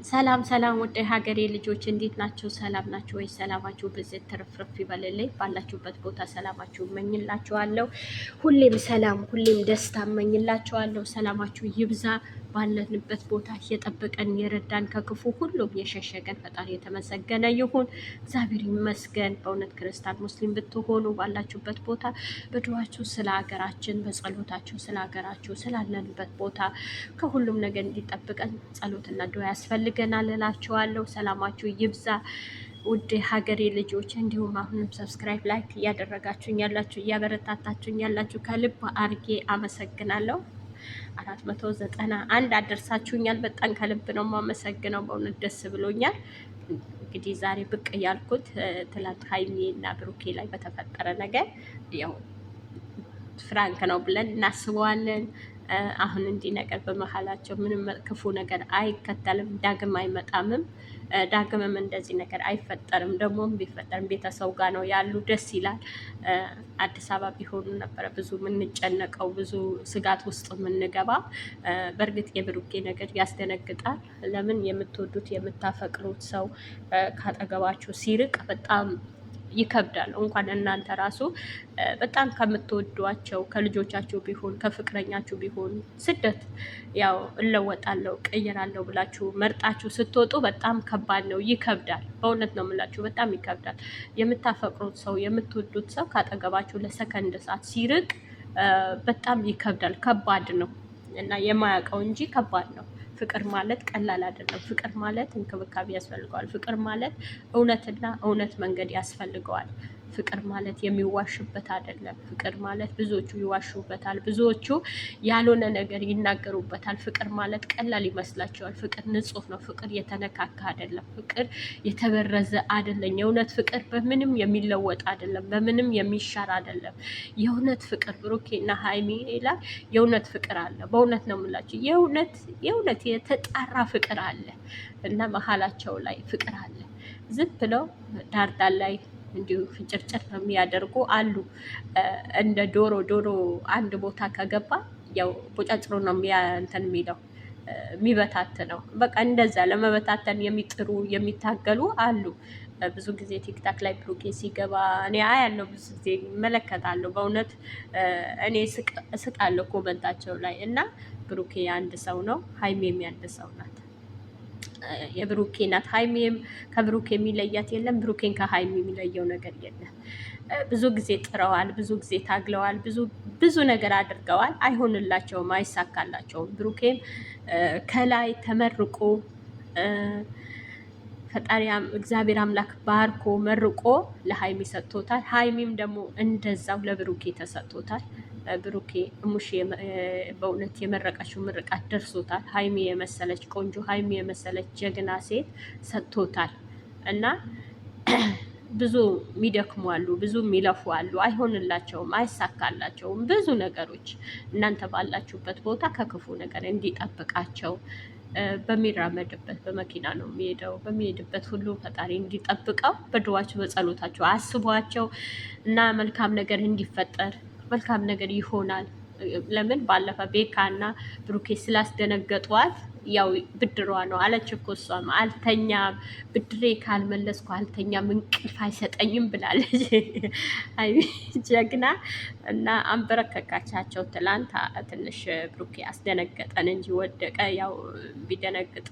ሰላም ሰላም ወደ ሀገሬ ልጆች እንዴት ናችሁ? ሰላም ናችሁ ወይ? ሰላማችሁ ብዝት ትርፍርፍ ይበልልኝ። ባላችሁበት ቦታ ሰላማችሁ እመኝላችኋለሁ። ሁሌም ሰላም፣ ሁሌም ደስታ እመኝላችኋለሁ። ሰላማችሁ ይብዛ። ባለንበት ቦታ እየጠበቀን የረዳን ከክፉ ሁሉም የሸሸገን ፈጣሪ የተመሰገነ ይሁን። እግዚአብሔር ይመስገን። በእውነት ክርስቲያን ሙስሊም ብትሆኑ ባላችሁበት ቦታ በዱዓችሁ ስለ ሀገራችን፣ በጸሎታችሁ ስለ ሀገራችሁ ስላለንበት ቦታ ከሁሉም ነገር እንዲጠብቀን ጸሎትና ዱዓ ያስፈልገናል እላችኋለሁ። ሰላማችሁ ይብዛ ውድ ሀገሬ ልጆች። እንዲሁም አሁንም ሰብስክራይብ፣ ላይክ እያደረጋችሁኝ ያላችሁ እያበረታታችሁኝ ያላችሁ ከልብ አርጌ አመሰግናለሁ። 491 አደርሳችሁኛል። በጣም ከልብ ነው የማመሰግነው። በእውነት ደስ ብሎኛል። እንግዲህ ዛሬ ብቅ ያልኩት ትላንት ሀይሚ እና ብሩኬ ላይ በተፈጠረ ነገር ያው ፍራንክ ነው ብለን እናስበዋለን። አሁን እንዲህ ነገር በመሀላቸው ምንም ክፉ ነገር አይከተልም፣ ዳግም አይመጣምም፣ ዳግምም እንደዚህ ነገር አይፈጠርም። ደግሞም ቢፈጠርም ቤተሰቡ ጋር ነው ያሉ፣ ደስ ይላል። አዲስ አበባ ቢሆኑ ነበረ ብዙ የምንጨነቀው፣ ብዙ ስጋት ውስጥ የምንገባ። በእርግጥ የብሩኬ ነገር ያስደነግጣል። ለምን የምትወዱት የምታፈቅሩት ሰው ካጠገባችሁ ሲርቅ በጣም ይከብዳል። እንኳን እናንተ ራሱ በጣም ከምትወዷቸው ከልጆቻችሁ ቢሆን ከፍቅረኛችሁ ቢሆን ስደት ያው እለወጣለሁ ቀይራለሁ ብላችሁ መርጣችሁ ስትወጡ በጣም ከባድ ነው፣ ይከብዳል። በእውነት ነው የምላችሁ፣ በጣም ይከብዳል። የምታፈቅሩት ሰው የምትወዱት ሰው ካጠገባችሁ ለሰከንድ ሰዓት ሲርቅ በጣም ይከብዳል፣ ከባድ ነው እና የማያውቀው እንጂ ከባድ ነው። ፍቅር ማለት ቀላል አይደለም። ፍቅር ማለት እንክብካቤ ያስፈልገዋል። ፍቅር ማለት እውነትና እውነት መንገድ ያስፈልገዋል። ፍቅር ማለት የሚዋሽበት አይደለም። ፍቅር ማለት ብዙዎቹ ይዋሹበታል፣ ብዙዎቹ ያልሆነ ነገር ይናገሩበታል። ፍቅር ማለት ቀላል ይመስላቸዋል። ፍቅር ንጹህ ነው። ፍቅር የተነካካ አይደለም። ፍቅር የተበረዘ አይደለም። የእውነት ፍቅር በምንም የሚለወጥ አይደለም። በምንም የሚሻር አይደለም። የእውነት ፍቅር ብሩኬና ሀይሚ ላይ የእውነት ፍቅር አለ። በእውነት ነው የምላቸው። የእውነት የተጣራ ፍቅር አለ እና መሀላቸው ላይ ፍቅር አለ። ዝም ብለው ዳርዳር ላይ እንዲሁ ፍጭርጭር የሚያደርጉ አሉ። እንደ ዶሮ አንድ ቦታ ከገባ ያው ቦጫጭሮ ነው እንትን የሚለው የሚበታትነው። በቃ እንደዛ ለመበታተን የሚጥሩ የሚታገሉ አሉ። ብዙ ጊዜ ቲክታክ ላይ ብሩኬ ሲገባ እኔ አያለሁ፣ ብዙ ጊዜ እመለከታለሁ። በእውነት እኔ እስቃለሁ ኮመንታቸው ላይ እና ብሩኬ አንድ ሰው ነው፣ ሀይሜም አንድ ሰው ናት። የብሩኬ ናት። ሀይሜም ከብሩኬ የሚለያት የለም። ብሩኬን ከሀይሜ የሚለየው ነገር የለም። ብዙ ጊዜ ጥረዋል፣ ብዙ ጊዜ ታግለዋል፣ ብዙ ነገር አድርገዋል። አይሆንላቸውም፣ አይሳካላቸውም። ብሩኬም ከላይ ተመርቆ ፈጣሪያም እግዚአብሔር አምላክ ባርኮ መርቆ ለሀይሚ ሰጥቶታል። ሀይሚም ደግሞ እንደዛው ለብሩኬ ተሰጥቶታል። ብሩኬ እሙሽ በእውነት የመረቀችው ምርቃት ደርሶታል። ሀይሚ የመሰለች ቆንጆ፣ ሀይሚ የመሰለች ጀግና ሴት ሰጥቶታል እና ብዙ የሚደክሙ አሉ፣ ብዙ የሚለፉ አሉ። አይሆንላቸውም፣ አይሳካላቸውም ብዙ ነገሮች። እናንተ ባላችሁበት ቦታ ከክፉ ነገር እንዲጠብቃቸው በሚራመድበት በመኪና ነው የሚሄደው። በሚሄድበት ሁሉ ፈጣሪ እንዲጠብቀው በድዋቸው በጸሎታቸው አስቧቸው እና መልካም ነገር እንዲፈጠር መልካም ነገር ይሆናል። ለምን ባለፈ ቤካና ብሩኬ ስላስደነገጧት ያው ብድሯ ነው አለች እኮ እሷም አልተኛም፣ ብድሬ ካልመለስኩ አልተኛም፣ እንቅልፍ አይሰጠኝም ብላለች። አይ ጀግና እና አንበረከካቻቸው። ትላንት ትንሽ ብሩኬ አስደነገጠን እንጂ ወደቀ። ያው ቢደነግጥ